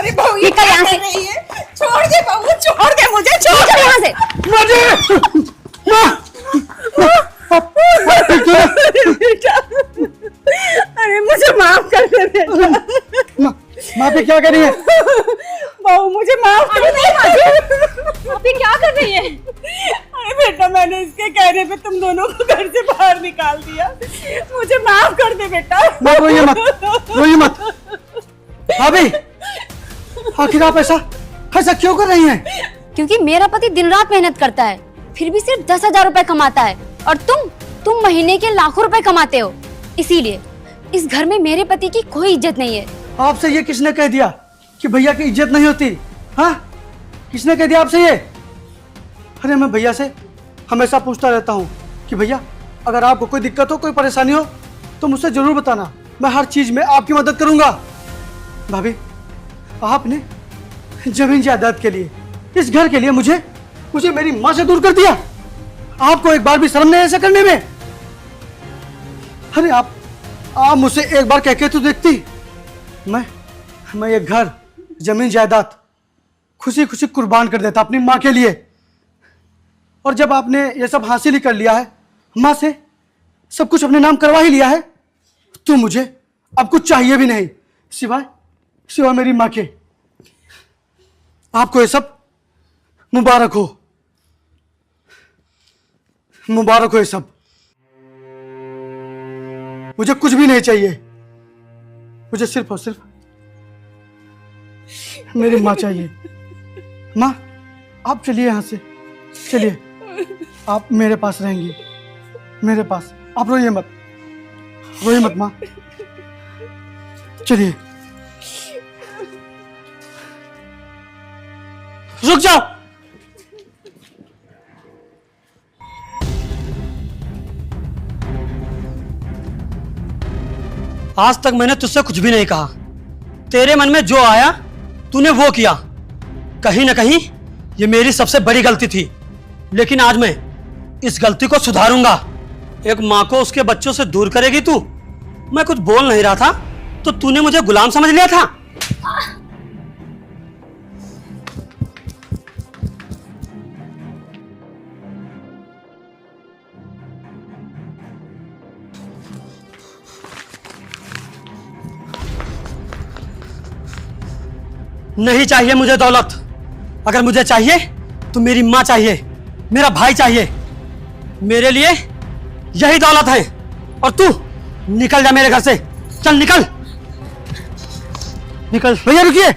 अरे बहू ये निकल क्या यहाँ से। कर रही है? छोड़ दे बहू, छोड़ दे मुझे, छोड़ निकल दे। यहाँ से। मुझे बेटा, अरे मुझे माफ कर दे बेटा। माँ पे क्या करी है? बहू मुझे माफ कर दे। आप ये क्या कर रही है? अरे बेटा, मैंने इसके कहने पे तुम दोनों को घर से बाहर निकाल दिया। मुझे माफ कर दे बेटा। माँ रोइए मत, रोइए मत। भाभी, आखिर आप ऐसा ऐसा क्यों कर रही हैं? क्योंकि मेरा पति दिन रात मेहनत करता है, फिर भी सिर्फ 10,000 रुपए कमाता है, और तुम महीने के लाखों रुपए कमाते हो। इसीलिए इस घर में मेरे पति की कोई इज्जत नहीं है। आपसे ये किसने कह दिया कि भैया की इज्जत नहीं होती? हाँ, किसने कह दिया आपसे ये? अरे मैं भैया से हमेशा पूछता रहता हूँ कि भैया अगर आपको कोई दिक्कत हो, कोई परेशानी हो तो मुझसे जरूर बताना, मैं हर चीज में आपकी मदद करूंगा। भाभी, आपने जमीन जायदाद के लिए, इस घर के लिए मुझे मेरी माँ से दूर कर दिया। आपको एक बार भी शर्म नहीं ऐसा करने में? अरे आप मुझसे एक बार कह के तो देखती। मैं ये घर, जमीन जायदाद खुशी खुशी कुर्बान कर देता अपनी माँ के लिए। और जब आपने ये सब हासिल ही कर लिया है, माँ से सब कुछ अपने नाम करवा ही लिया है, तो मुझे अब कुछ चाहिए भी नहीं सिवाय मेरी माँ के। आपको ये सब मुबारक हो, मुबारक हो ये सब। मुझे कुछ भी नहीं चाहिए, मुझे सिर्फ और सिर्फ मेरी माँ चाहिए। माँ, आप चलिए यहाँ से, चलिए, आप मेरे पास रहेंगी, मेरे पास। आप रोइए मत, रोइए मत माँ, चलिए। रुक जाओ। आज तक मैंने तुझसे कुछ भी नहीं कहा, तेरे मन में जो आया तूने वो किया। कहीं ना कहीं ये मेरी सबसे बड़ी गलती थी, लेकिन आज मैं इस गलती को सुधारूंगा। एक माँ को उसके बच्चों से दूर करेगी तू? मैं कुछ बोल नहीं रहा था तो तूने मुझे गुलाम समझ लिया था। नहीं चाहिए मुझे दौलत। अगर मुझे चाहिए तो मेरी माँ चाहिए, मेरा भाई चाहिए। मेरे लिए यही दौलत है। और तू निकल जा मेरे घर से, चल निकल, निकल। भैया रुकिए।